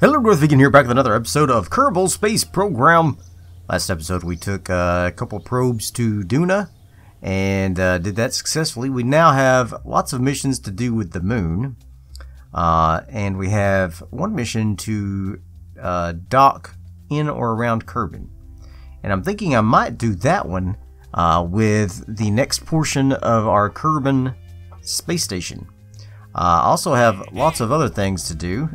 Hello, Darthvegan here, back with another episode of Kerbal Space Program. Last episode we took a couple probes to Duna and did that successfully. We now have lots of missions to do with the moon. And we have one mission to dock in or around Kerbal. And I'm thinking I might do that one with the next portion of our Kerbal space station. I also have lots of other things to do.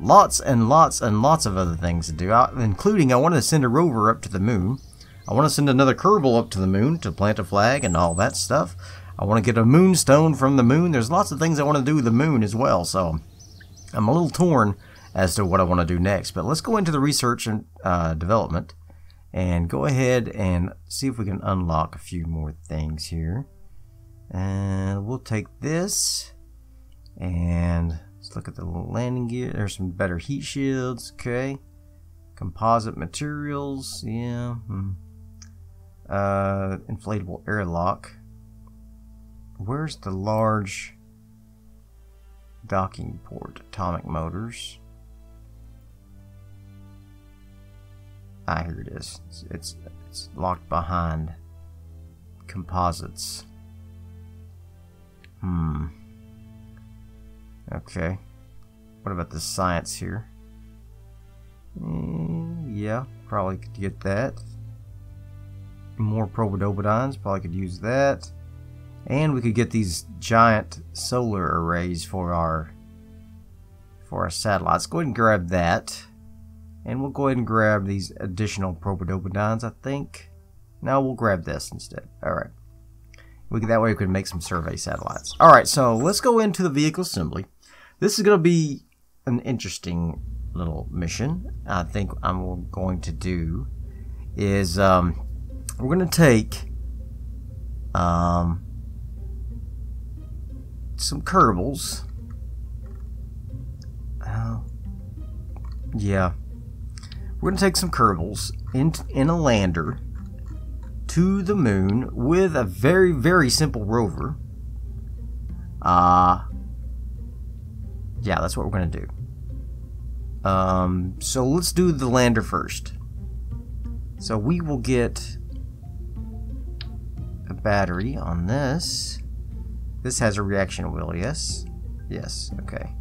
Lots and lots and lots of other things to do, including I want to send a rover up to the moon. I want to send another Kerbal up to the moon to plant a flag and all that stuff. I want to get a moonstone from the moon. There's lots of things I want to do with the moon as well, so I'm a little torn as to what I want to do next. But let's go into the research and development and go ahead and see if we can unlock a few more things here. And we'll take this and let's look at the little landing gear. There's some better heat shields. Okay. Composite materials. Yeah. Inflatable airlock. Where's the large docking port? Atomic motors. Ah, here it is. It's locked behind composites. Okay. What about the science here? Yeah, probably could get that. More probodobodons, probably could use that. And we could get these giant solar arrays for our satellites. Go ahead and grab that. And we'll go ahead and grab these additional probodobodons, I think. No, we'll grab this instead. Alright. That way we could make some survey satellites. Alright, so let's go into the vehicle assembly. This is going to be an interesting little mission. I think I'm going to do is we're going to take some Kerbals. Yeah. We're going to take some Kerbals in a lander to the moon with a very, very simple rover. Yeah, that's what we're going to do. So let's do the lander first. So we will get a battery on this. This has a reaction wheel, yes? Yes, okay.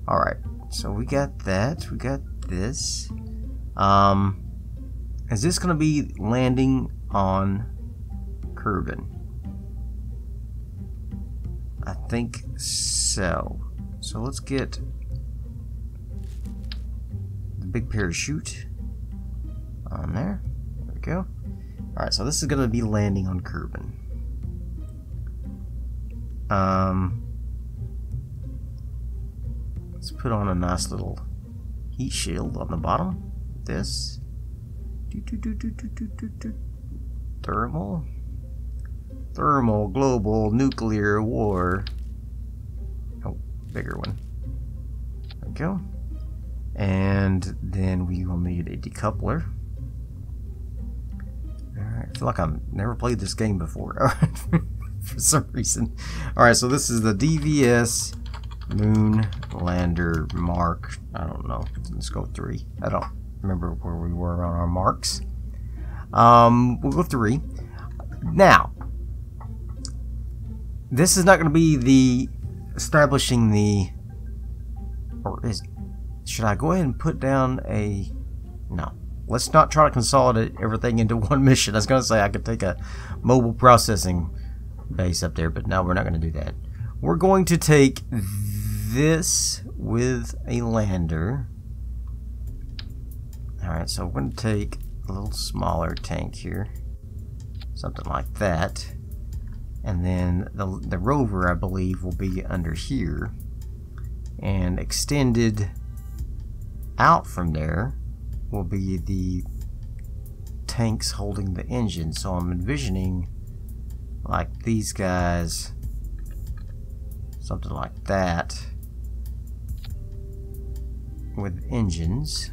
Alright, so we got that. We got this. Is this going to be landing on Kerbal? I think so. So let's get the big parachute on there. There we go. Alright, so this is going to be landing on Kerbal. Let's put on a nice little heat shield on the bottom. This. Thermal global nuclear war. Oh, bigger one. There we go. And then we will need a decoupler. Alright, I feel like I've never played this game before for some reason. Alright, so this is the DVS Moon Lander Mark. I don't know. Let's go 3. I don't remember where we were on our marks. We'll go 3. Now, this is not going to be the establishing the, or is, should I go ahead and put down a, no, let's not try to consolidate everything into one mission. I was going to say I could take a mobile processing base up there, but no, we're not going to do that. We're going to take this with a lander. Alright, so we're going to take a little smaller tank here, something like that, and then the rover, I believe, will be under here, and extended out from there will be the tanks holding the engine. So I'm envisioning like these guys, something like that, with engines.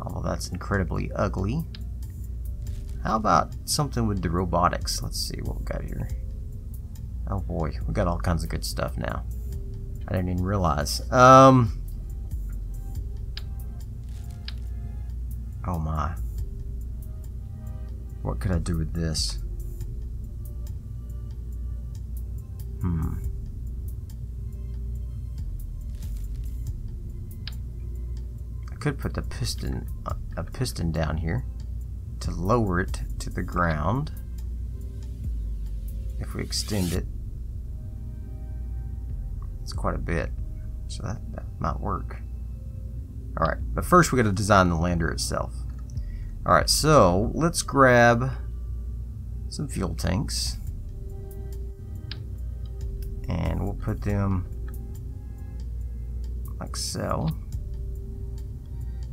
Although that's incredibly ugly. How about something with the robotics? Let's see what we got here. Oh boy, we got all kinds of good stuff now. I didn't even realize. Oh my. What could I do with this? I could put a piston down here to lower it to the ground. If we extend it, it's quite a bit, so that might work. Alright, but first we got to design the lander itself. Alright, so let's grab some fuel tanks, and we'll put them like so,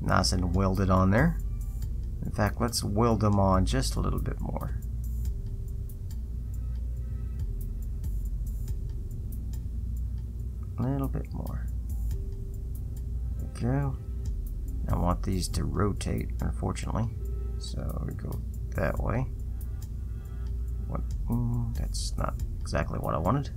nice and welded on there. In fact, let's weld them on just a little bit more. A little bit more. There we go. I want these to rotate, unfortunately, so we go that way. What? That's not exactly what I wanted.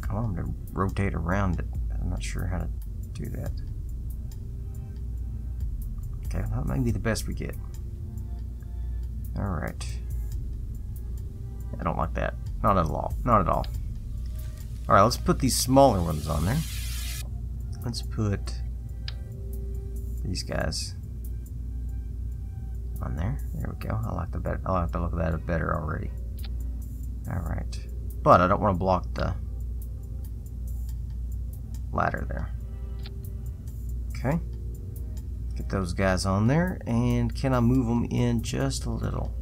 I want them to rotate around it. I'm not sure how to do that. Okay, that might be the best we get. Alright. I don't like that. Not at all. Not at all. Alright, let's put these smaller ones on there. Let's put these guys on there. There we go. I like the look of that better already. Alright. But I don't want to block the ladder there. Okay. Get those guys on there, and can I move them in just a little?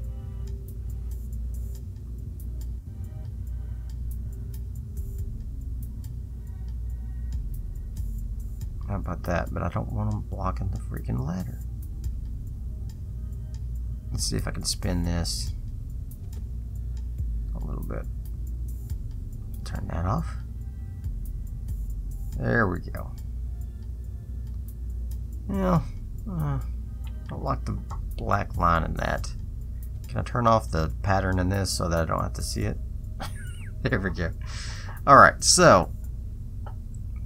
How about that? But I don't want them blocking the freaking ladder. Let's see if I can spin this a little bit. Turn that off. There we go. Yeah, don't like the black line in that. Can I turn off the pattern in this so that I don't have to see it? There we go. Alright, so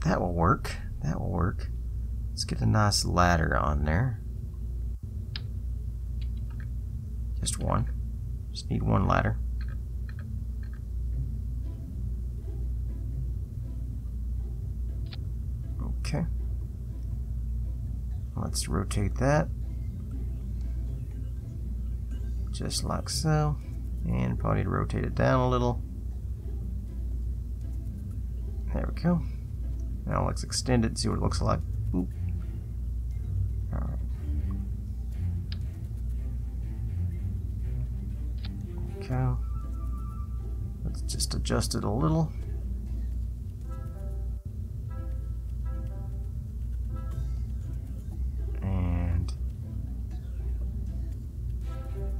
that will work. That will work. Let's get a nice ladder on there. Just one. Just need one ladder. Okay. Let's rotate that. Just like so. And probably need to rotate it down a little. There we go. Now let's extend it and see what it looks like. Oop. Alright. Okay. Let's just adjust it a little. And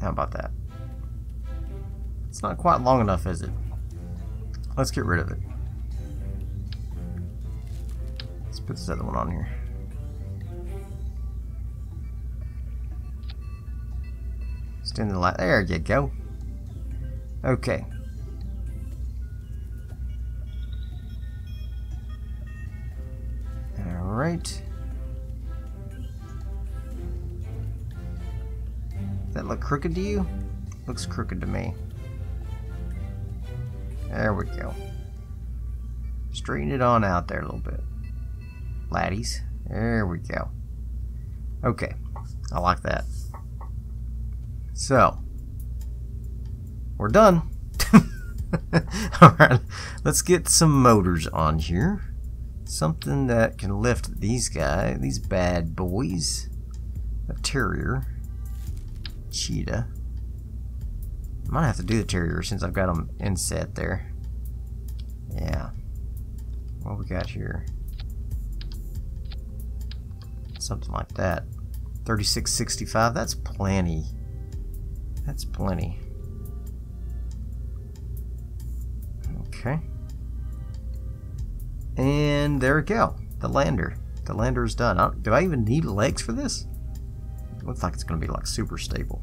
how about that? It's not quite long enough, is it? Let's get rid of it. Let's put this other one on here. Extend the light. There you go. Okay. Alright. Does that look crooked to you? Looks crooked to me. There we go. Straighten it on out there a little bit. Laddies. There we go. Okay. I like that. So, we're done. Alright, let's get some motors on here. Something that can lift these guys, these bad boys. A terrier. Cheetah. I might have to do the terrier since I've got them inset there. Yeah. What we got here? Something like that. 3665, that's plenty. That's plenty. Okay. And there we go. The lander. The lander is done. Do I even need legs for this? It looks like it's going to be like super stable.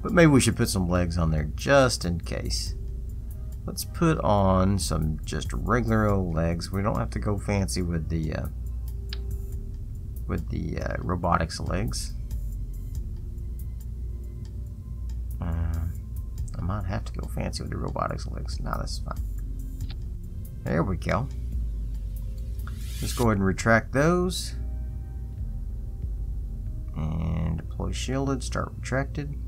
But maybe we should put some legs on there just in case. Let's put on some just regular old legs. We don't have to go fancy with the robotics legs. I might have to go fancy with the robotics legs. No, that's fine. There we go. Just go ahead and retract those. And deploy shielded, start retracted.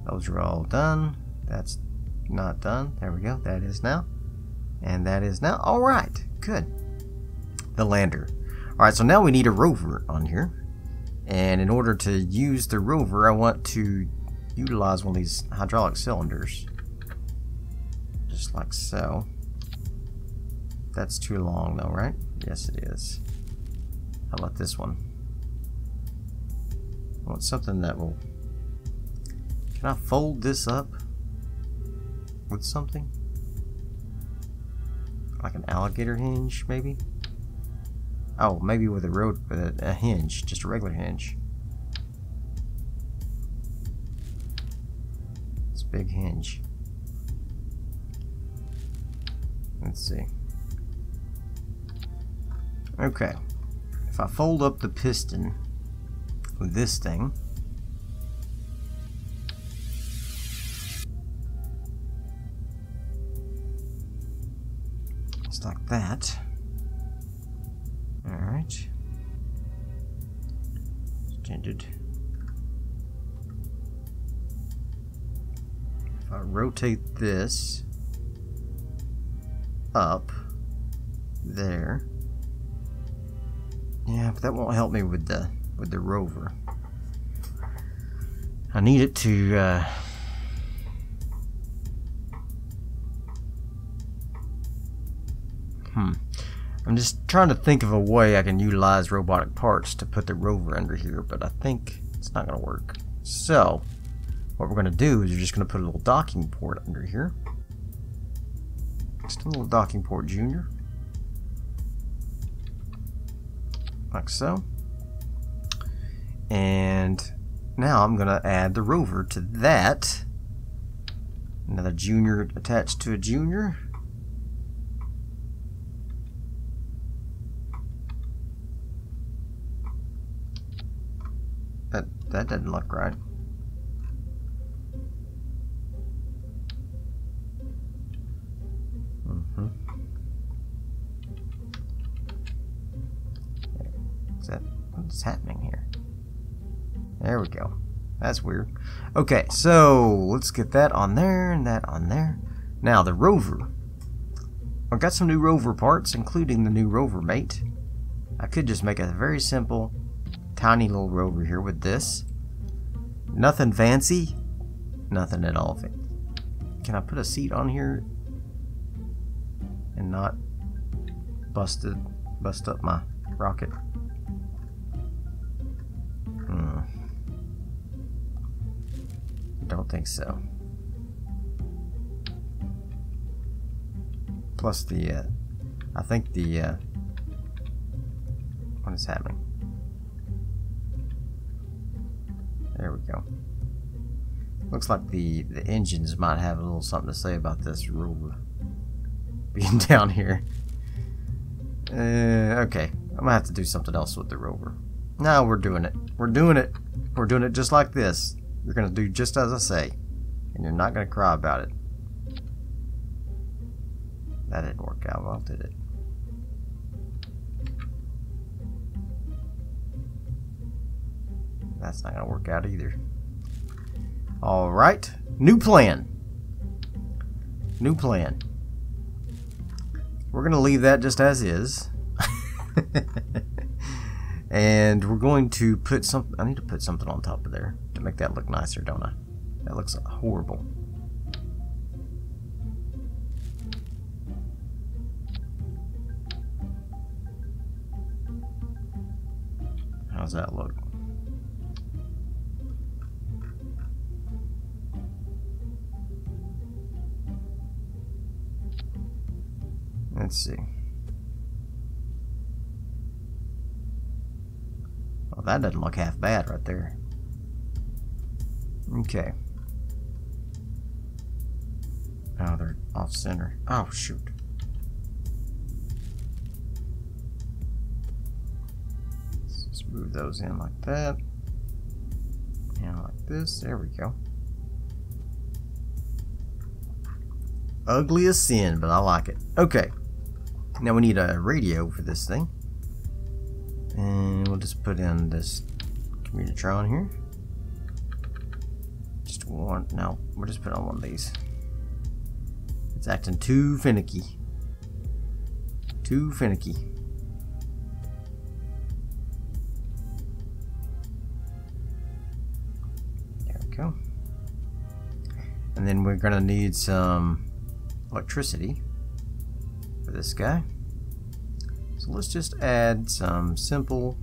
Those are all done. That's not done. There we go. That is now. And that is now. Alright, good. The lander. Alright, so now we need a rover on here. And in order to use the rover, I want to utilize one of these hydraulic cylinders. Just like so. That's too long though, right? Yes, it is. How about this one? I want something that will... Can I fold this up with something? Like an alligator hinge, maybe? Oh, maybe with a hinge, just a regular hinge. It's a big hinge. Let's see. Okay. If I fold up the piston with this thing, just like that. Alright. Extended. If I rotate this up there. Yeah, but that won't help me with the rover. I need it to I'm just trying to think of a way I can utilize robotic parts to put the rover under here, but I think it's not going to work. So, what we're going to do is we're just going to put a little docking port under here. Just a little docking port junior. Like so. And now I'm going to add the rover to that. Another junior attached to a junior. That doesn't look right. What's happening here? There we go. That's weird. Okay, so let's get that on there and that on there. Now the rover. I've got some new rover parts, including the new rover mate. I could just make a very simple, tiny little rover here with this. Nothing fancy. Nothing at all. Can I put a seat on here and not bust up my rocket? Don't think so. Plus the I think the what is happening? There we go. Looks like the engines might have a little something to say about this rover being down here. Okay, I'm gonna have to do something else with the rover. No, we're doing it. We're doing it. We're doing it just like this. You're gonna do just as I say, and you're not gonna cry about it. That didn't work out well, did it? That's not gonna work out either. Alright, new plan. New plan. We're gonna leave that just as is. And we're going to put some. I need to put something on top of there to make that look nicer, don't I? That looks horrible. How's that look? Let's see. Well, that doesn't look half bad right there. Okay. Now they're off center. Oh, shoot. Let's move those in like that. And like this. There we go. Ugly as sin, but I like it. Okay. Now we need a radio for this thing. And we'll just put in this Communitron here. Just one. No, we'll just put on one of these. It's acting too finicky. Too finicky. There we go. And then we're gonna need some electricity for this guy. So let's just add some simple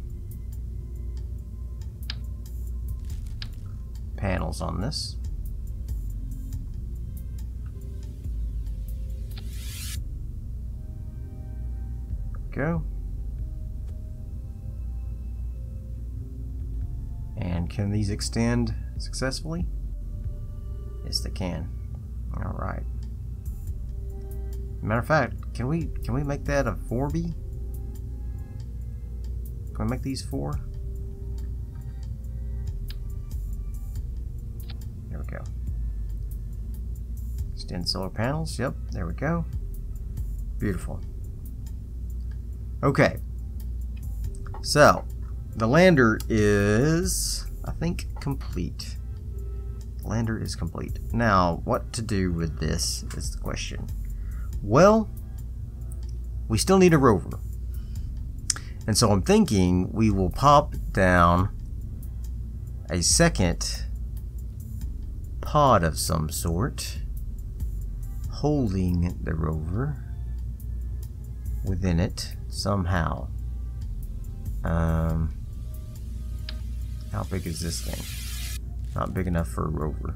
panels on this. Go. And can these extend successfully? Yes, they can. All right. Matter of fact, can we make that a 4B? Can we make these 4? There we go. Extend solar panels. Yep, there we go. Beautiful. Okay. So, the lander is, I think, complete. The lander is complete. Now, what to do with this is the question. Well, we still need a rover. And so I'm thinking we will pop down a second pod of some sort, holding the rover within it somehow. How big is this thing? Not big enough for a rover.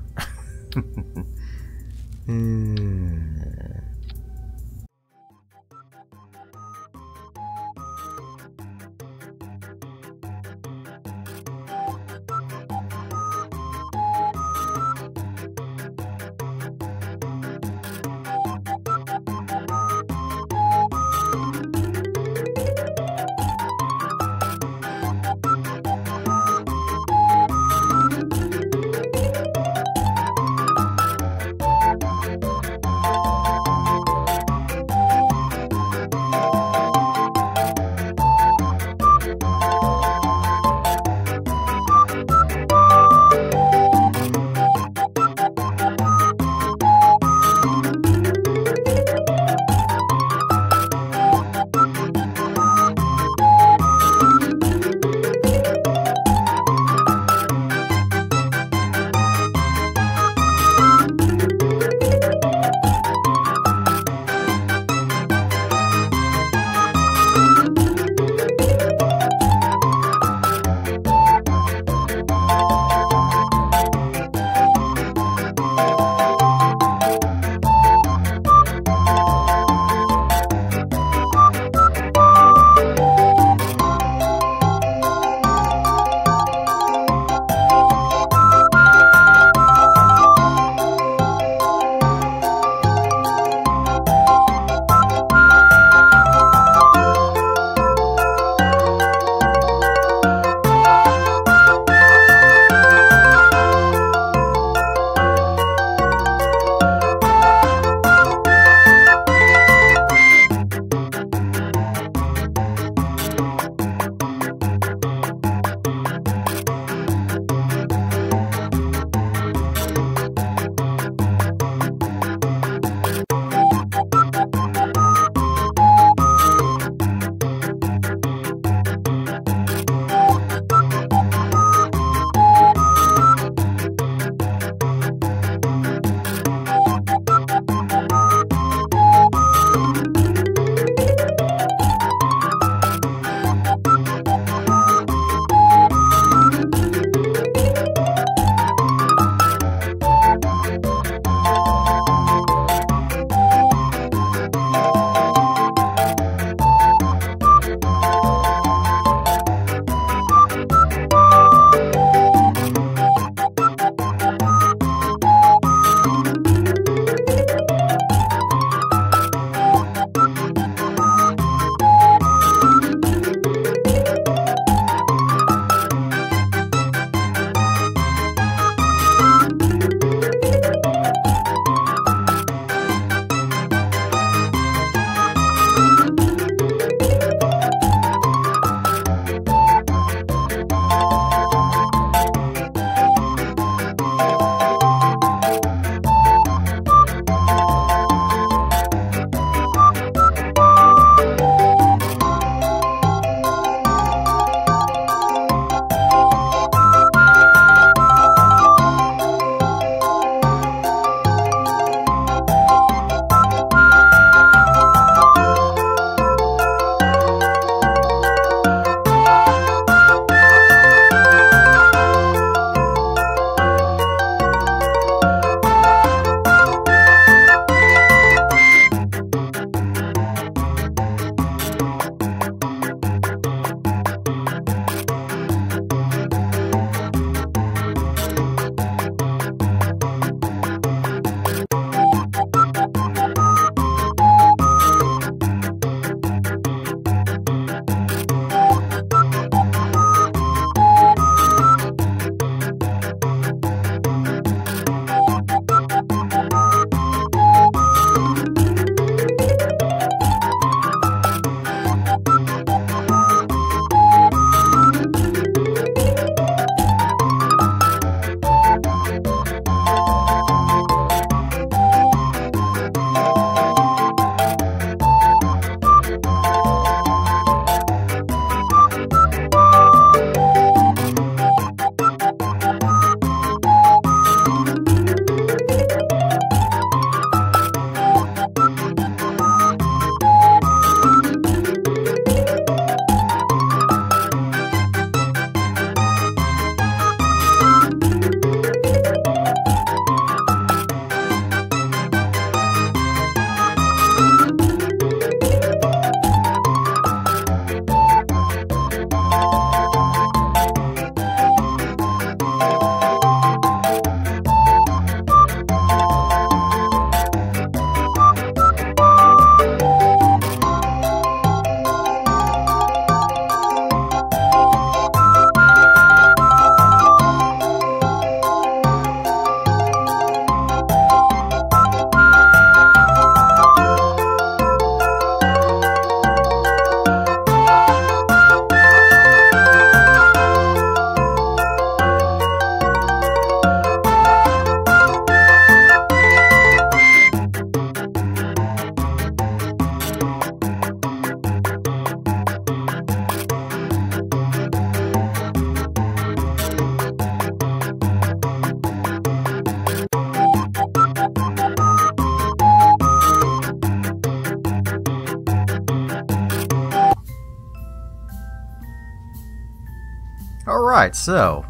Alright, so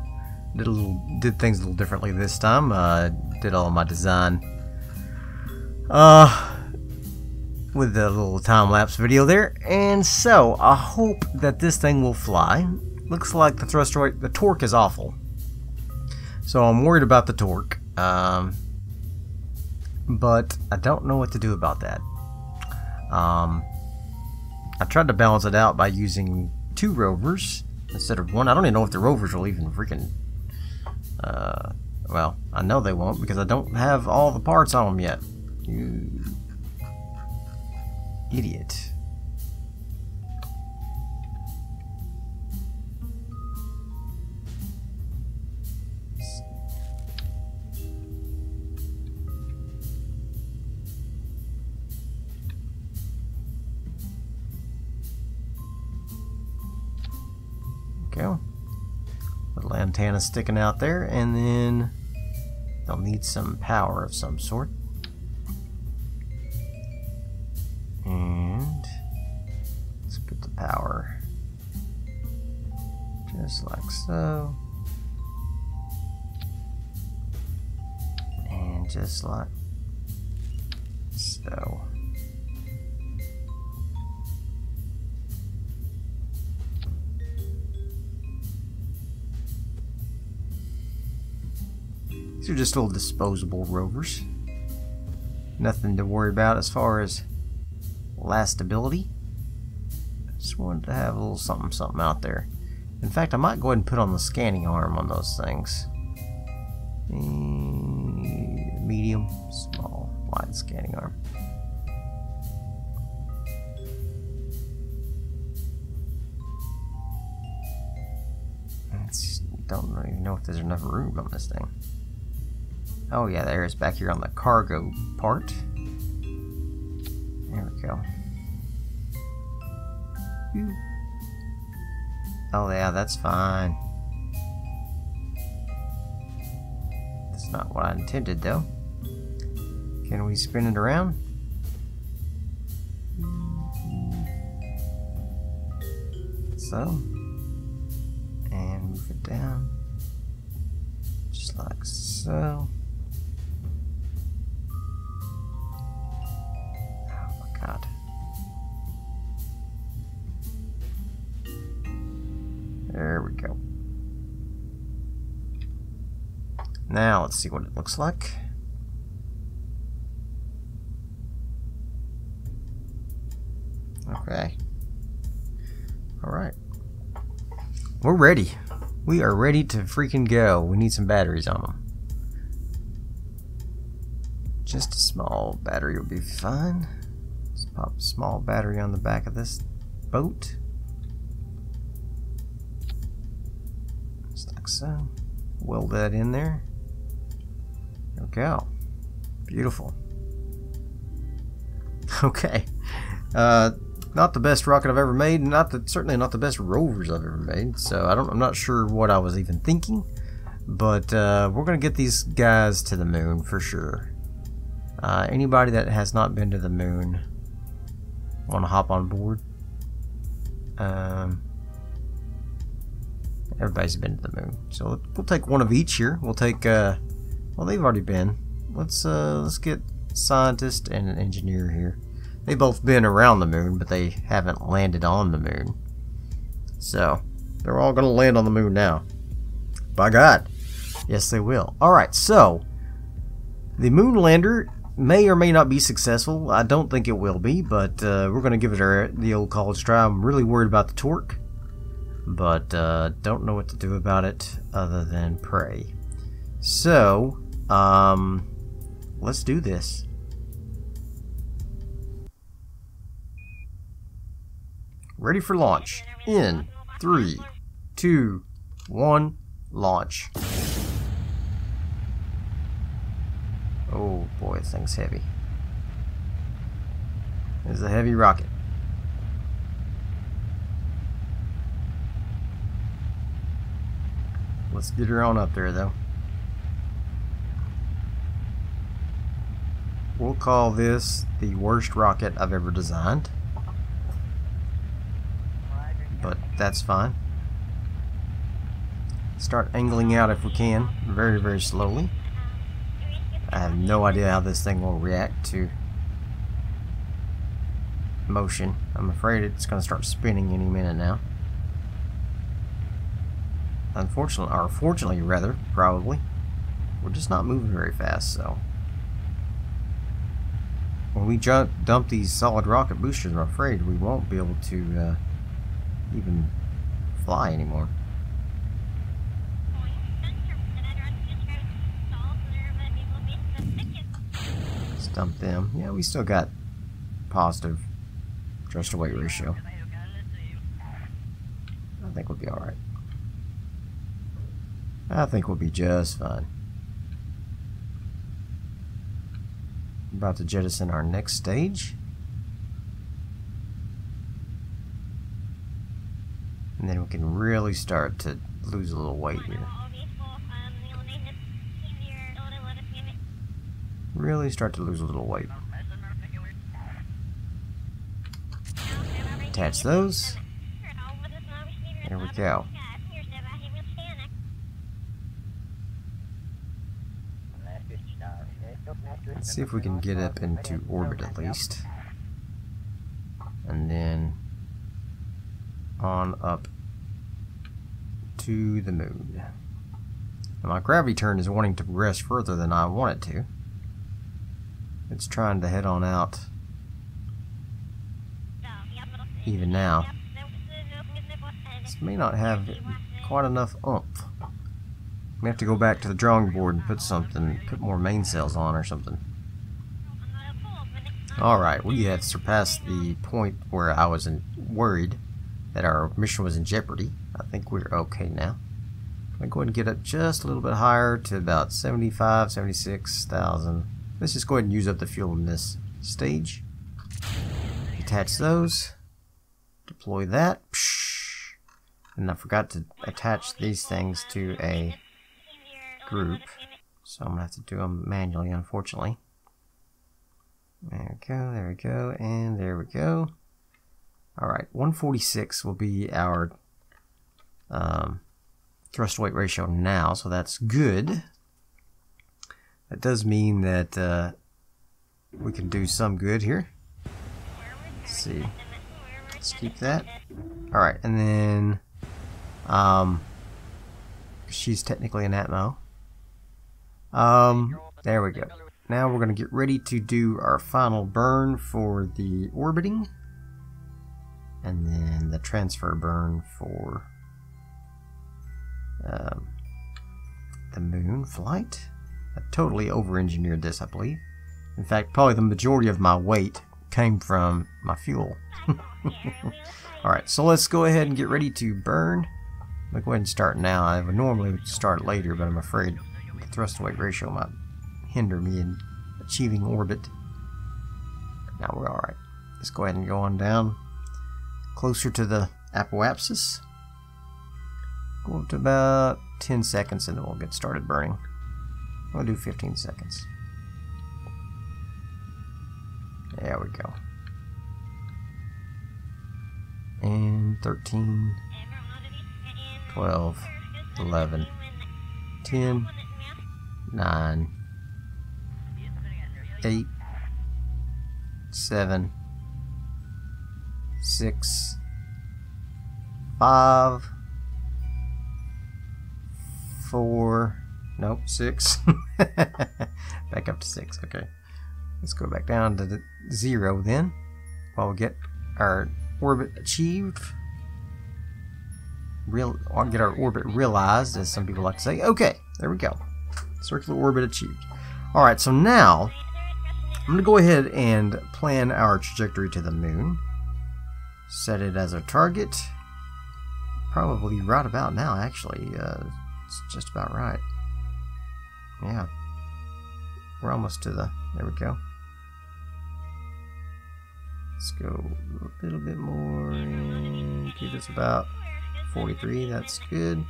did things a little differently this time. Did all my design with the little time-lapse video there, and so I hope that this thing will fly. Looks like the thrust rate, the torque is awful, so I'm worried about the torque, but I don't know what to do about that. I tried to balance it out by using 2 rovers instead of 1. I don't even know if the rovers will even freaking well, I know they won't because I don't have all the parts on them yet. You idiot. Go. Little antenna sticking out there, and then they'll need some power of some sort. And let's put the power just like so, and just like so. These are just little disposable rovers. Nothing to worry about as far as lastability. Just wanted to have a little something out there. In fact, I might go ahead and put on the scanning arm on those things. Medium, small, wide scanning arm. Don't even know if there's enough room on this thing. Oh yeah, there is back here on the cargo part. There we go. Oh yeah, that's fine. That's not what I intended though. Can we spin it around? So. And move it down. Just like so. God. There we go. Now let's see what it looks like. Okay. Alright. We're ready. We are ready to freaking go. We need some batteries on them. Just a small battery will be fine. Pop a small battery on the back of this boat. Just like so. Weld that in there. There we go. Beautiful. Okay. Not the best rocket I've ever made, certainly not the best rovers I've ever made. So I'm not sure what I was even thinking, but we're gonna get these guys to the moon for sure. Anybody that has not been to the moon, want to hop on board? Everybody's been to the moon, so we'll take one of each here. We'll take well, they've already been. Let's get scientist and an engineer here. They've both been around the moon, but they haven't landed on the moon. So they're all gonna land on the moon now. By God, yes they will. All right, so the moon lander may or may not be successful. I don't think it will be, but we're going to give it the old college try. I'm really worried about the torque, but don't know what to do about it other than pray. So, let's do this. Ready for launch. In 3, 2, 1, launch. Oh boy, this thing's heavy. This is a heavy rocket. Let's get her on up there though. We'll call this the worst rocket I've ever designed. But that's fine. start angling out if we can, very, very slowly. I have no idea how this thing will react to motion. I'm afraid it's going to start spinning any minute now. Unfortunately, or fortunately rather, probably. We're just not moving very fast, so. When we dump these solid rocket boosters, I'm afraid we won't be able to even fly anymore. Let's dump them. Yeah, we still got positive thrust to weight ratio. I think we'll be alright. I think we'll be just fine. About to jettison our next stage. And then we can really start to lose a little weight here. Really start to lose a little weight. Attach those. There we go. Let's see if we can get up into orbit at least. And then on up to the moon. Now my gravity turn is wanting to progress further than I want it to. It's trying to head on out even now. This may not have quite enough oomph. We have to go back to the drawing board and put more mainsails on or something. Alright, we have surpassed the point where I was worried that our mission was in jeopardy. I think we're okay now. I'm going to go ahead and get up just a little bit higher to about 75, 76,000. Let's just go ahead and use up the fuel in this stage. Attach those. Deploy that. And I forgot to attach these things to a group. So I'm going to have to do them manually, unfortunately. There we go, and there we go. Alright, 146 will be our thrust weight ratio now, so that's good. That does mean that we can do some good here. Let's see. Let's keep that. Alright, and then she's technically an Atmo. There we go. Now we're going to get ready to do our final burn for the orbiting. And then the transfer burn for the moon flight. I totally over-engineered this, I believe. In fact, probably the majority of my weight came from my fuel. Alright, so let's go ahead and get ready to burn. I'm going to go ahead and start now. I would normally start later, but I'm afraid the thrust to weight ratio might hinder me in achieving orbit. Now we're alright. Let's go ahead and go on down closer to the apoapsis. Go up to about 10 seconds and then we'll get started burning. We'll do 15 seconds. There we go. And 13, 12, 11, 10, 9, 8, 7, 6, 5, 4, nope, 6. Back up to 6, okay. Let's go back down to the 0 then, while we get our orbit achieved. I'll get our orbit realized, as some people like to say. Okay, there we go. Circular orbit achieved. Alright, so now I'm going to go ahead and plan our trajectory to the moon. Set it as a target. Probably right about now, actually. It's just about right. Yeah. We're almost to the... There we go. Let's go a little bit more and keep us about 43. That's good.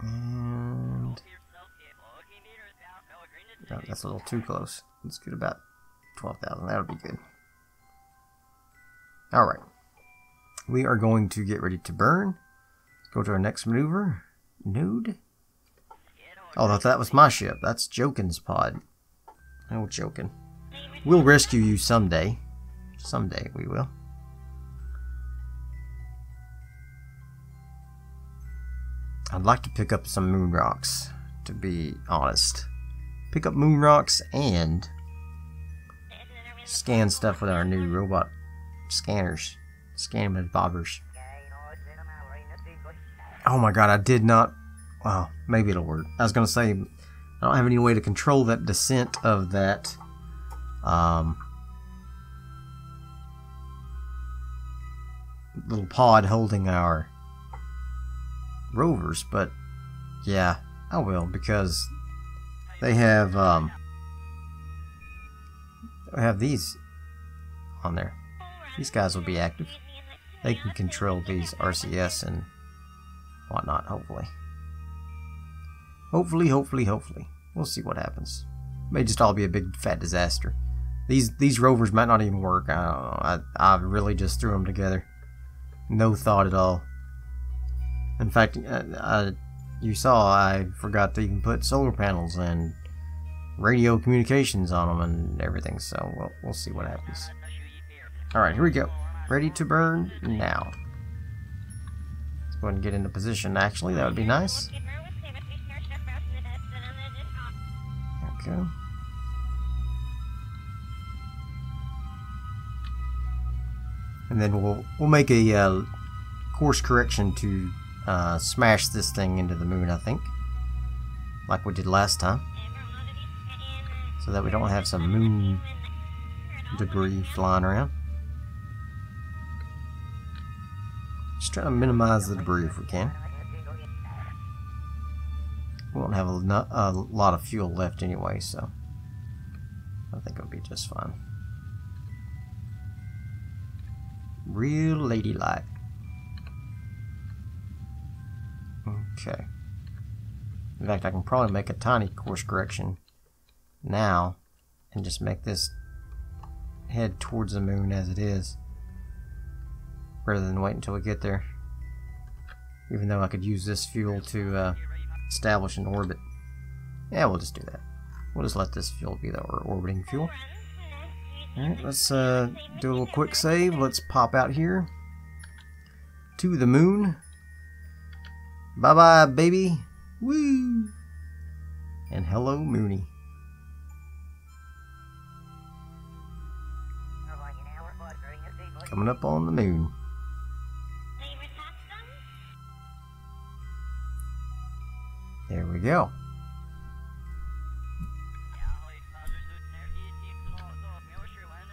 And... no, that's a little too close. Let's get about 12,000. That'll be good. Alright. We are going to get ready to burn. Go to our next maneuver. Node. Oh, that was my ship. That's Jokin's pod. Oh, Jokin. We'll rescue you someday. Someday we will. I'd like to pick up some moon rocks, to be honest. Pick up moon rocks and scan stuff with our new robot scanners. Scan with bobbers. Oh my god, I did not... Well, maybe it'll work. I was going to say, I don't have any way to control that descent of that little pod holding our rovers, but yeah, I will, because they have these on there. These guys will be active. They can control these RCS and whatnot, hopefully. Hopefully. We'll see what happens. May just all be a big fat disaster. These rovers might not even work. I don't know. I really just threw them together. No thought at all. In fact, you saw I forgot to even put solar panels and radio communications on them and everything. So we'll see what happens. All right, here we go. Ready to burn now. Let's go ahead and get into position. Actually, that would be nice. Okay. And then we'll make a course correction to smash this thing into the moon, I think, like we did last time, so that we don't have some moon debris flying around. Just try to minimize the debris if we can. We won't have a lot of fuel left anyway, so I think it'll be just fine. Real ladylike. Okay. In fact, I can probably make a tiny course correction now and just make this head towards the moon as it is, rather than wait until we get there. Even though I could use this fuel to establish an orbit. Yeah, we'll just do that. We'll just let this fuel be the orbiting fuel. Alright, let's do a little quick save. Let's pop out here to the moon. Bye bye, baby. Woo! And hello, Moony. Coming up on the moon. There we go.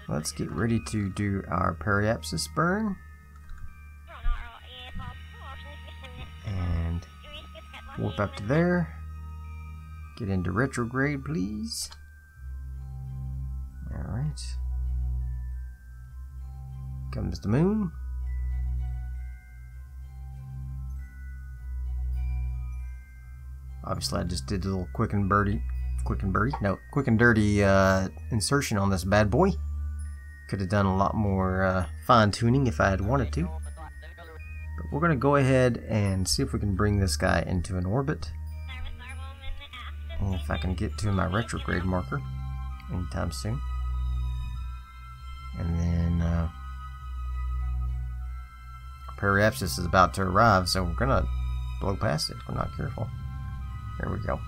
Let's get ready to do our periapsis burn. And warp up to there. Get into retrograde, please. Alright. Comes the moon. Obviously I just did a little quick and dirty insertion on this bad boy. Could have done a lot more fine tuning if I had wanted to. But we're going to go ahead and see if we can bring this guy into an orbit. And if I can get to my retrograde marker anytime soon. And then our periapsis is about to arrive, so we're going to blow past it if we're not careful. There we go.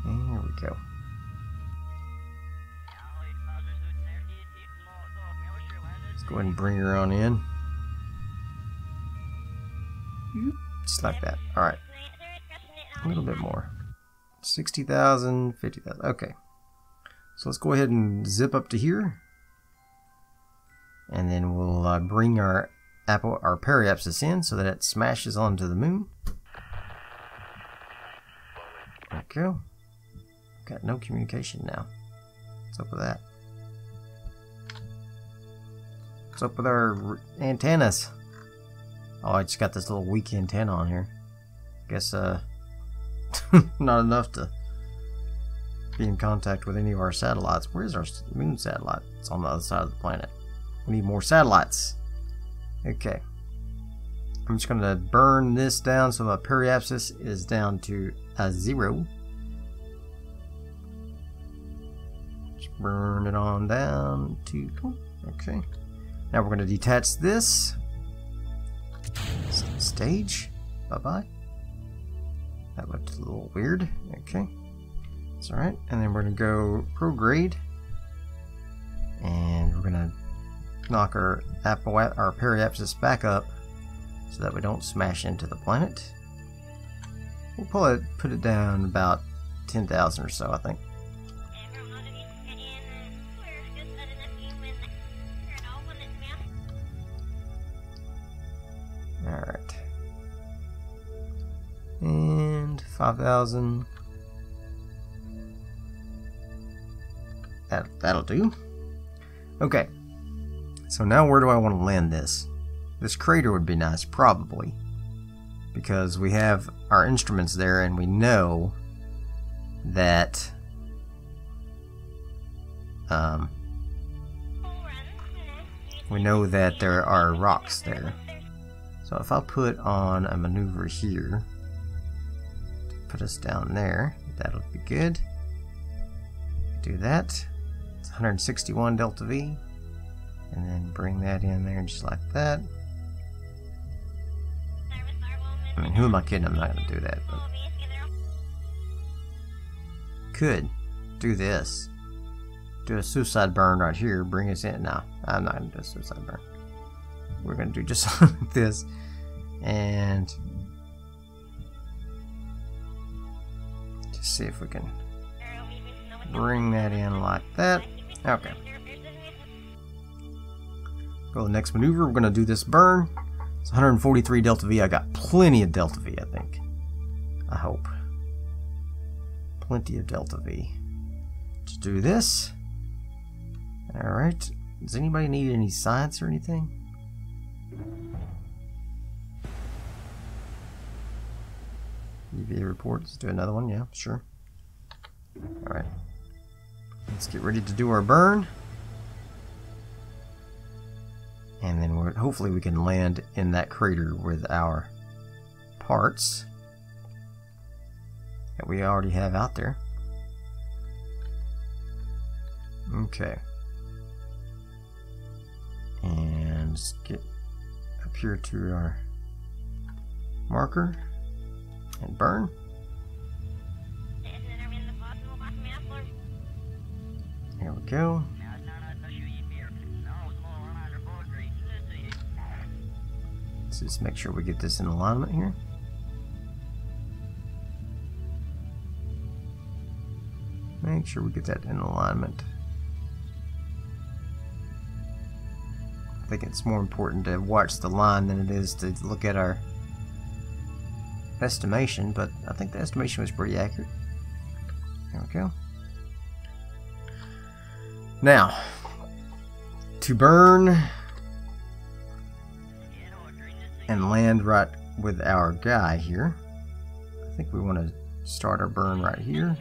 And there we go. Go ahead and bring her on in. Just like that. Alright. A little bit more. 60,000, 50,000. Okay. So let's go ahead and zip up to here. And then we'll bring our periapsis in so that it smashes onto the moon. There we go. Got no communication now. What's up with that? What's up with our antennas? Oh, I just got this little weak antenna on here. Guess not enough to be in contact with any of our satellites. Where's our moon satellite? It's on the other side of the planet. We need more satellites. Okay. I'm just going to burn this down so my periapsis is down to a 0. Just burn it on down to... Okay. Now we're going to detach this. Stage. Bye-bye. That looked a little weird. Okay. It's alright. And then we're going to go prograde. And we're going to knock our periapsis back up so that we don't smash into the planet. We'll put it down about 10,000 or so, I think. Alright. And 5,000. That'll do. Okay. So now where do I want to land this? This crater would be nice, probably. Because we have our instruments there and we know that there are rocks there. So if I put on a maneuver here to put us down there, that'll be good. Do that. It's 161 DeltaV. And then bring that in there just like that. I mean, who am I kidding? I'm not going to do that. But could do this. Do a suicide burn right here. Bring us in. No, I'm not going to do a suicide burn. We're going to do just like this. And just see if we can bring that in like that. Okay. Go to the next maneuver. We're going to do this burn. It's 143 DeltaV. I got plenty of DeltaV, I think. I hope. Plenty of DeltaV. To do this. Alright. Does anybody need any science or anything? UV reports. Do another one. Yeah, sure. Alright. Let's get ready to do our burn. And then hopefully we can land in that crater with our parts that we already have out there. Okay. And just get up here to our marker and burn. There we go. Let's just make sure we get this in alignment here. Make sure we get that in alignment. I think it's more important to watch the line than it is to look at our estimation, but I think the estimation was pretty accurate. There we go. Now, to burn and land right with our guy here, I think we want to start our burn right here.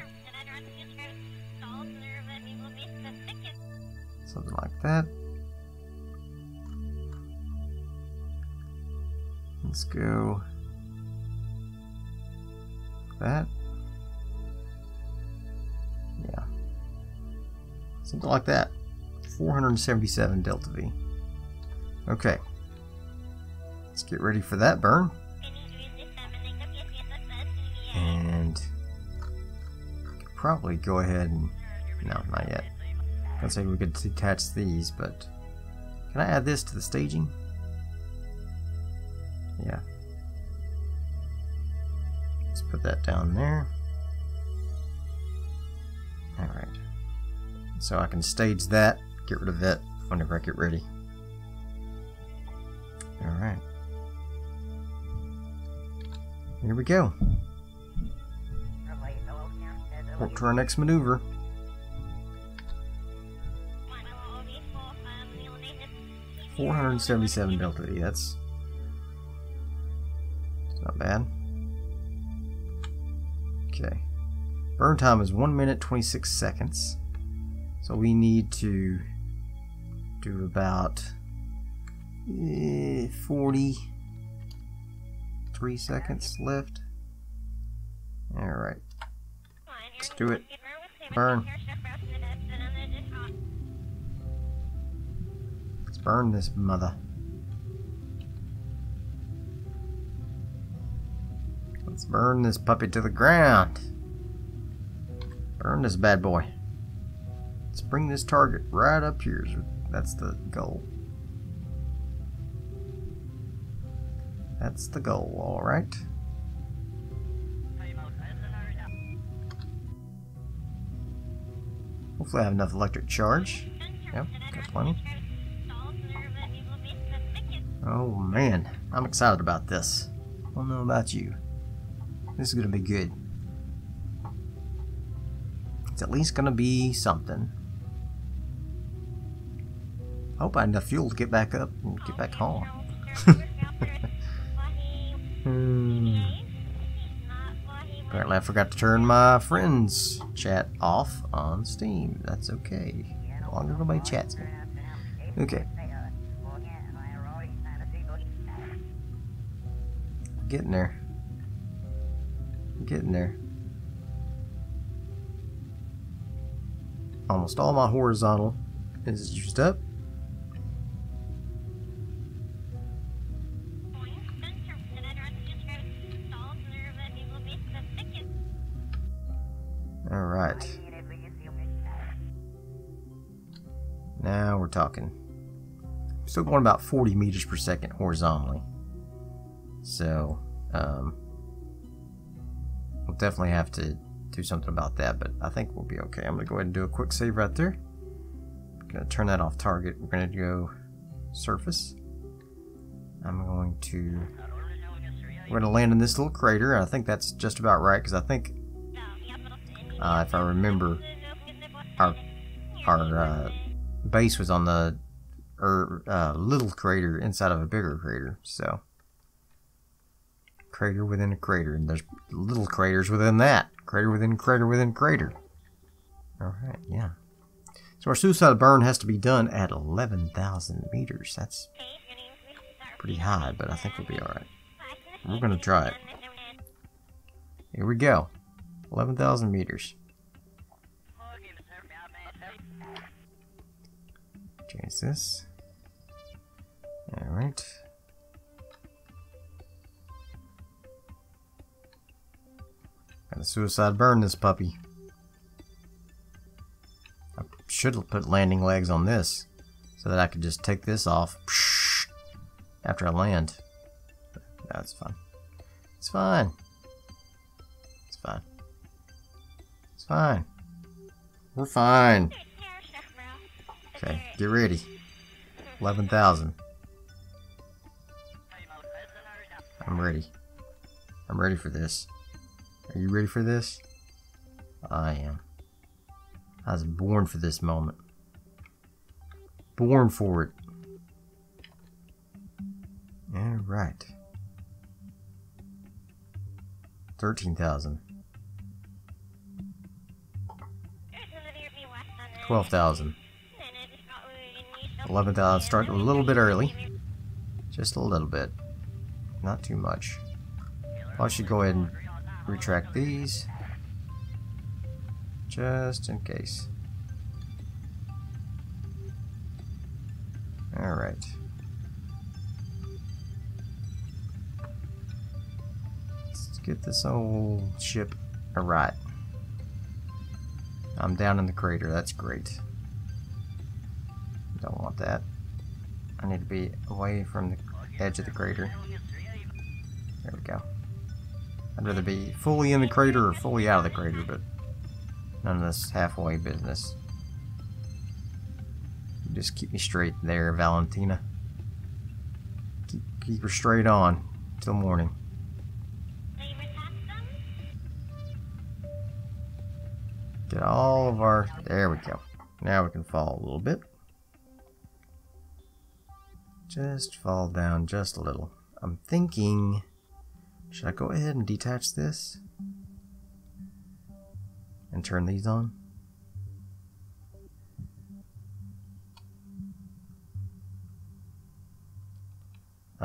Something like that. Let's go that. Yeah. Something like that. 477 DeltaV. Okay. Let's get ready for that burn. And probably go ahead and... No, not yet. I was gonna say we could detach these, but... Can I add this to the staging? Yeah. Let's put that down there. Alright. So I can stage that, get rid of that whenever I get ready. Alright. Here we go. Up to our next maneuver. $477 DeltaV, that's not bad. Okay. Burn time is 1 minute 26 seconds. So we need to do about 43 seconds left. Alright. Let's do it. Burn. Let's burn this mother. Let's burn this puppy to the ground. Burn this bad boy. Let's bring this target right up here. That's the goal. That's the goal, alright. Hopefully I have enough electric charge. Yep, got plenty. Oh man, I'm excited about this. I don't know about you. This is gonna be good. It's at least gonna be something. I hope I have enough fuel to get back up and get back home. Apparently I forgot to turn my friends chat off on Steam. That's okay. As long as nobody chats me. Okay. Getting there. Getting there. Almost all my horizontal is used up. Alright. Now we're talking. Still going about 40 meters per second horizontally. So, we'll definitely have to do something about that, but I think we'll be okay. I'm going to go ahead and do a quick save right there. I'm going to turn that off target. We're going to go surface. I'm going to... We're going to land in this little crater, and I think that's just about right, because I think, if I remember, our base was on the little crater inside of a bigger crater, so... Crater within a crater, and there's little craters within that. Crater within crater within crater. Alright, yeah. So our suicide burn has to be done at 11,000 meters. That's pretty high, but I think we'll be alright. We're going to try it. Here we go. 11,000 meters. Change this. Alright. Gotta suicide burn this puppy. I should have put landing legs on this so that I could just take this off after I land. That's fine. It's fine. It's fine. It's fine. We're fine. Okay, get ready. 11,000. I'm ready. I'm ready for this. Are you ready for this? I am. I was born for this moment. Born for it. Alright. 13,000. 12,000. 11,000. Start a little bit early. Just a little bit. Not too much. I should go ahead and retract these. Just in case. Alright. Let's get this old ship right. I'm down in the crater. That's great. Don't want that. I need to be away from the edge of the crater. There we go. I'd rather be fully in the crater or fully out of the crater, but none of this halfway business. You just keep me straight there, Valentina. Keep her straight on till morning. Get all of our... There we go. Now we can fall a little bit. Just fall down just a little. I'm thinking... Should I go ahead and detach this? And turn these on?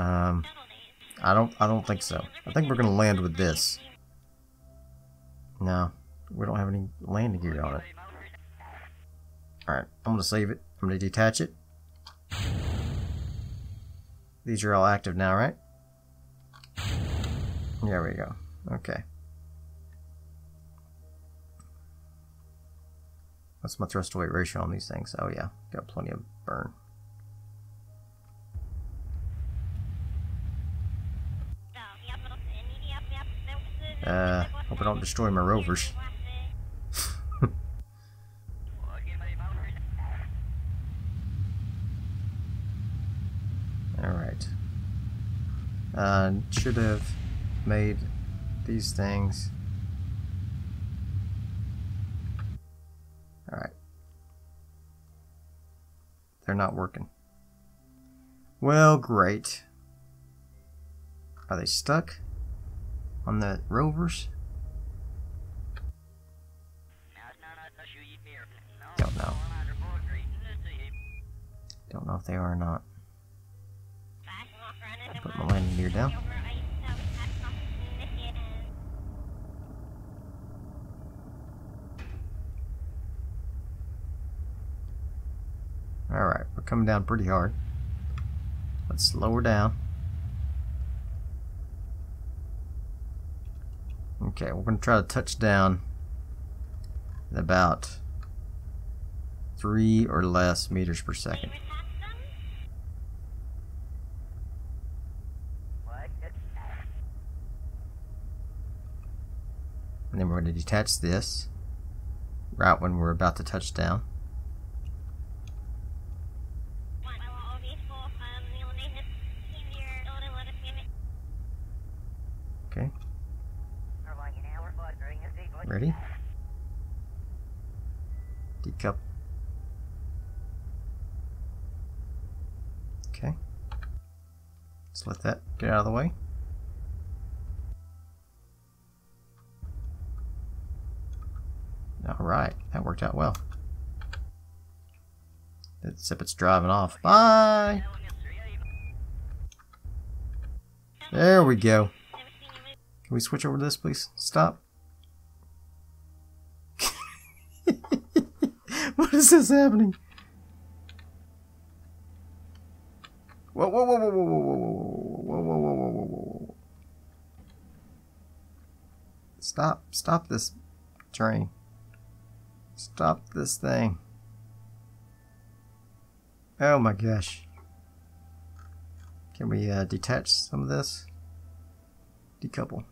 I don't think so. I think we're gonna land with this. No, we don't have any landing gear on it. Alright, I'm gonna save it. I'm gonna detach it. These are all active now, right? There we go. Okay. What's my thrust to weight ratio on these things? Oh yeah, got plenty of burn. Hope I don't destroy my rovers. Alright. Should have made these things. Alright. They're not working. Well, great. Are they stuck on the rovers? Don't know. Don't know if they are or not. I'll put my landing gear down. Alright, we're coming down pretty hard. Let's slow her down. Okay, we're going to try to touch down at about 3 or less meters per second. And then we're going to detach this right when we're about to touch down. Okay. Ready? Decouple. Okay. Let's let that get out of the way. Alright, that worked out well. Except it's driving off. Bye! There we go. Can we switch over to this, please? Stop. What is this happening? Whoa, whoa, whoa, whoa, whoa, whoa, whoa, whoa, whoa, whoa, whoa, whoa, whoa. Stop. Stop this train. Stop this thing. Oh my gosh. Can we detach some of this? Decouple.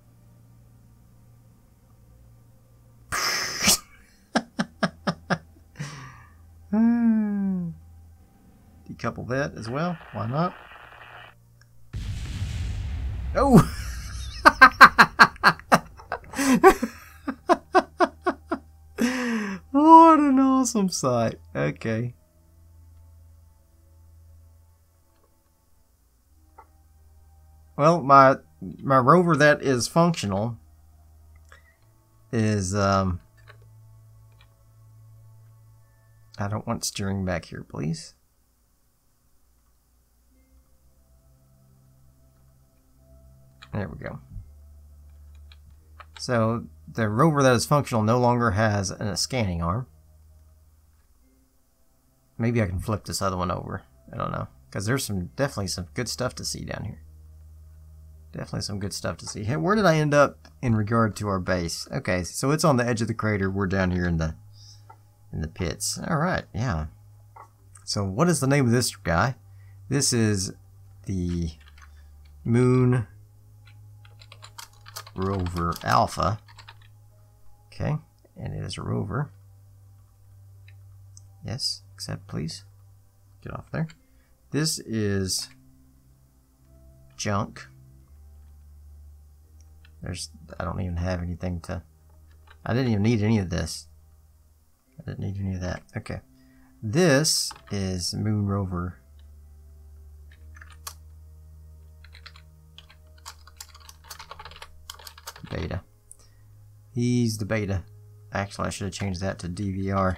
Decouple that as well. Why not? Oh! What an awesome sight. Okay. Well, my rover that is functional is I don't want steering back here, please. There we go. So the rover that is functional no longer has a scanning arm. Maybe I can flip this other one over. I don't know, because there's definitely some good stuff to see down here. Definitely some good stuff to see. Hey, where did I end up in regard to our base? Okay, so it's on the edge of the crater. We're down here in the pits. All right, yeah. So what is the name of this guy? This is the Moon Rover Alpha. Okay, and it is a rover. Yes, accept please. Get off there. This is junk. I don't even have anything to... I didn't even need any of this. I didn't need any of that. Okay. This is Moon Rover. Beta. He's the beta. Actually, I should have changed that to DVR.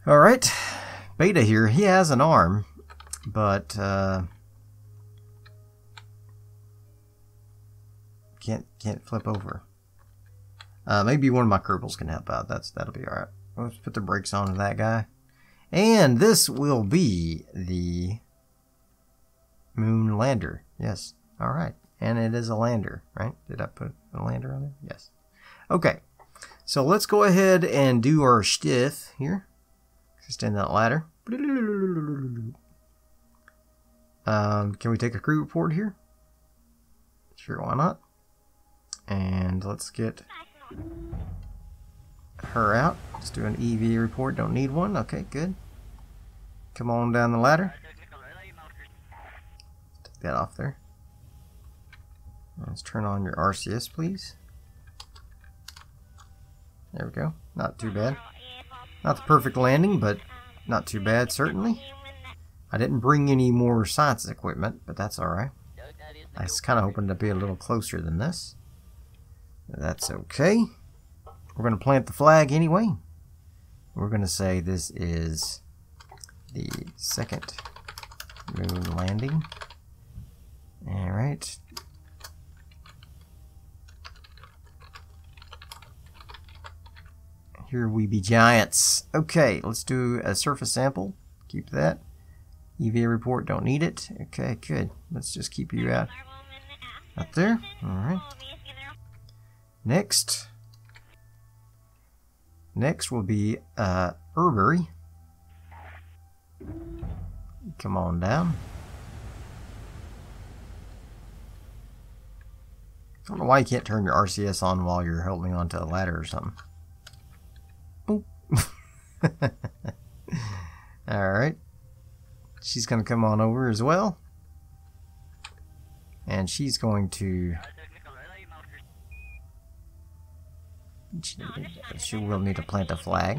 Alright. Beta here. He has an arm, but can't flip over. Maybe one of my Kerbals can help out. That'll be alright. Let's put the brakes on to that guy. And this will be the moon lander. Yes. Alright. And it is a lander, right? Did I put a lander on there? Yes. Okay. So let's go ahead and do our stiff here. Extend that ladder. Can we take a crew report here? Sure, why not? And let's get her out. Let's do an EV report. Don't need one. Okay, good. Come on down the ladder. Take that off there. Let's turn on your RCS, please. There we go. Not too bad. Not the perfect landing, but not too bad, certainly. I didn't bring any more science equipment, but that's alright. I was kind of hoping to be a little closer than this. That's okay. We're going to plant the flag anyway. We're going to say this is the second moon landing. Alright. Here we be giants. Okay, let's do a surface sample. Keep that. EVA report, don't need it. Okay, good. Let's just keep you out there. Alright. Next will be Herbury. Come on down. I don't know why you can't turn your RCS on while you're holding onto a ladder or something. Oh. Alright. She's going to come on over as well. And she's going to... She will need to plant a flag.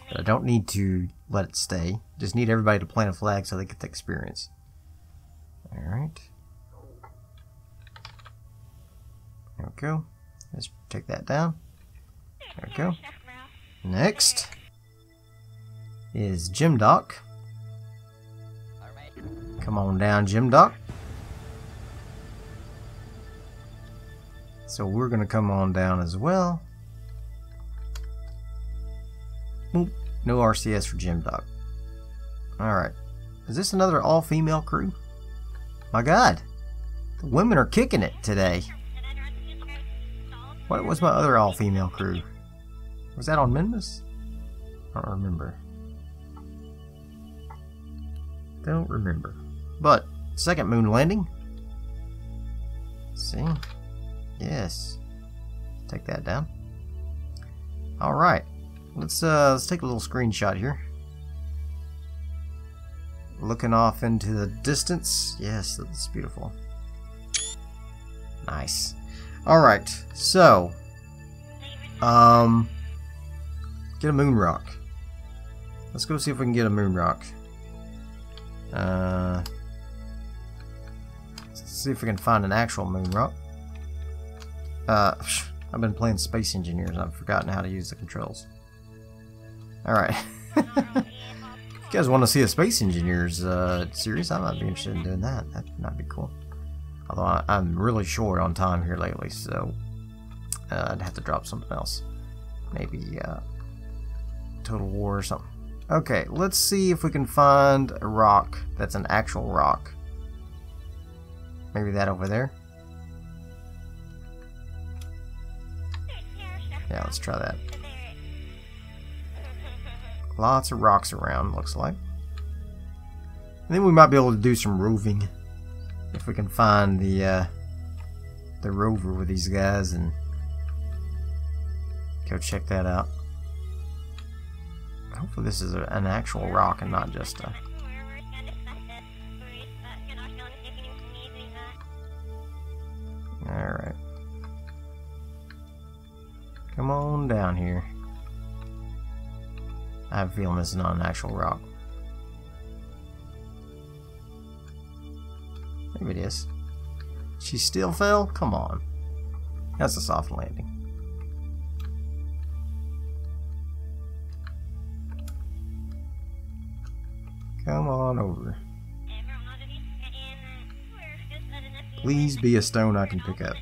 But I don't need to let it stay. Just need everybody to plant a flag so they get the experience. Alright. There we go. Let's take that down. There we go. Next is Jim Doc. Come on down, Jim Doc. So we're going to come on down as well. Oop, no RCS for Jim Doc. Alright. Is this another all-female crew? My God. The women are kicking it today. What was my other all-female crew? Was that on Minmus? I don't remember. Don't remember. But, second moon landing. See? Yes. Take that down. Alright. Let's take a little screenshot here. Looking off into the distance. Yes, that's beautiful. Nice. Alright, so get a moon rock. Let's go see if we can get a moon rock. Let's see if we can find an actual moon rock. I've been playing Space Engineers and I've forgotten how to use the controls. Alright. If you guys want to see a Space Engineers series, I might be interested in doing that. That might be cool. Although I'm really short on time here lately, so I'd have to drop something else. Maybe Total War or something. Okay, let's see if we can find a rock that's an actual rock. Maybe that over there. Yeah, let's try that. Lots of rocks around, looks like. And then we might be able to do some roving. If we can find the rover with these guys and go check that out. Hopefully this is an actual rock and not just a... Alright. Come on down here. I have a feeling this is not an actual rock. Maybe it is. She still fell? Come on. That's a soft landing. Come on over. Please be a stone I can pick up.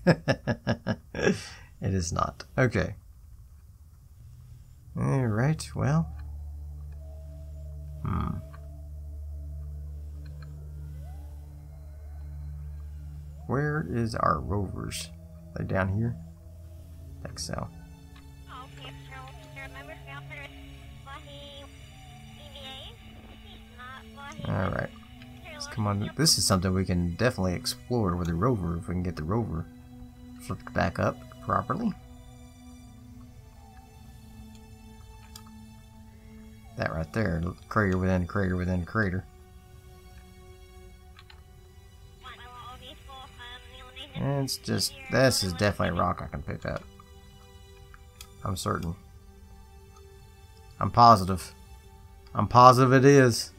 It is not. Okay. Alright, well. Where is our rovers? Are they down here? I think so. Alright. Let's come on. This is something we can definitely explore with the rover if we can get the rover flipped back up properly. That right there. Crater within crater within crater. And it's just, this is definitely a rock I can pick up. I'm certain. I'm positive. I'm positive it is.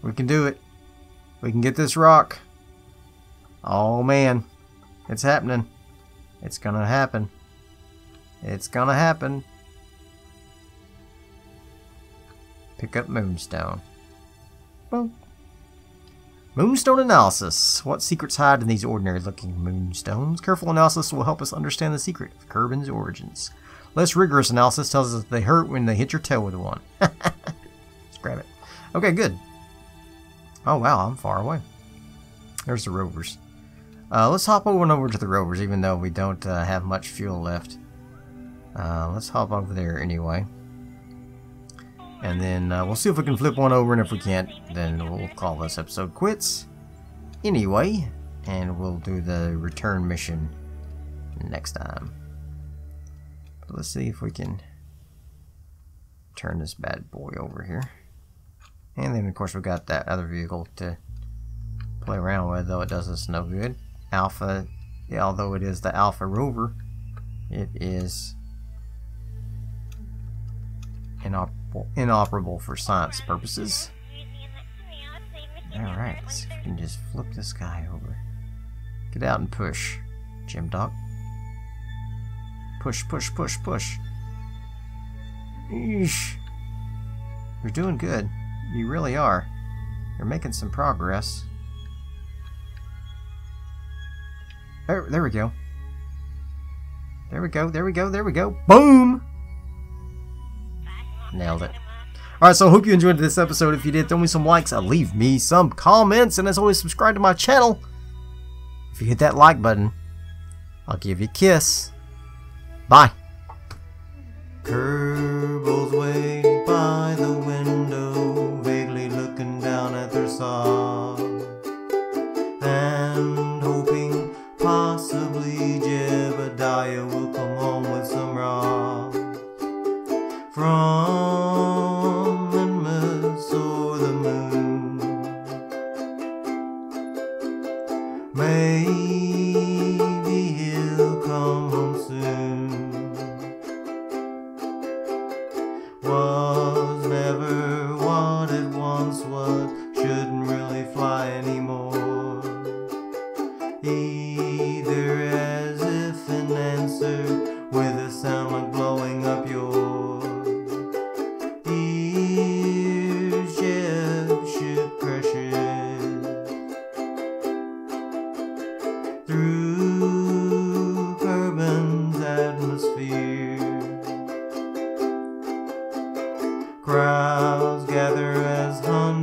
We can do it. We can get this rock. Oh man. It's happening. It's gonna happen. It's gonna happen. Pick up moonstone. Boom. Moonstone analysis. What secrets hide in these ordinary looking moonstones? Careful analysis will help us understand the secret of Kerbin's origins. Less rigorous analysis tells us that they hurt when they hit your toe with one. Let's grab it. Okay, good. Oh wow, I'm far away. There's the rovers. Let's hop over to the rovers, even though we don't have much fuel left. Let's hop over there anyway. And then we'll see if we can flip one over, and if we can't, then we'll call this episode quits. Anyway, and we'll do the return mission next time. But let's see if we can turn this bad boy over here. And then, of course, we've got that other vehicle to play around with, though it does us no good. Alpha, yeah, although it is the Alpha rover, it is inoperable for science purposes. Alright, let's see if we can just flip this guy over. Get out and push, Jim Doc. Push, push, push, push. Eesh. You're doing good. You really are. You're making some progress. There we go. There we go, there we go, there we go. Boom! Nailed it. Alright, so I hope you enjoyed this episode. If you did, throw me some likes, leave me some comments, and as always, subscribe to my channel. If you hit that like button, I'll give you a kiss. Bye. Kerbal's waiting by the window, vaguely looking down at their saw, and hoping possibly Jebediah will come home with some rocks from Enmas or the moon. Maybe he'll come home soon. Was never what it once was, shouldn't really fly anymore. Either as if an answer with a sound like blowing up your ears. Ship crashes through Kerbin's atmosphere. Crowds gather as hundreds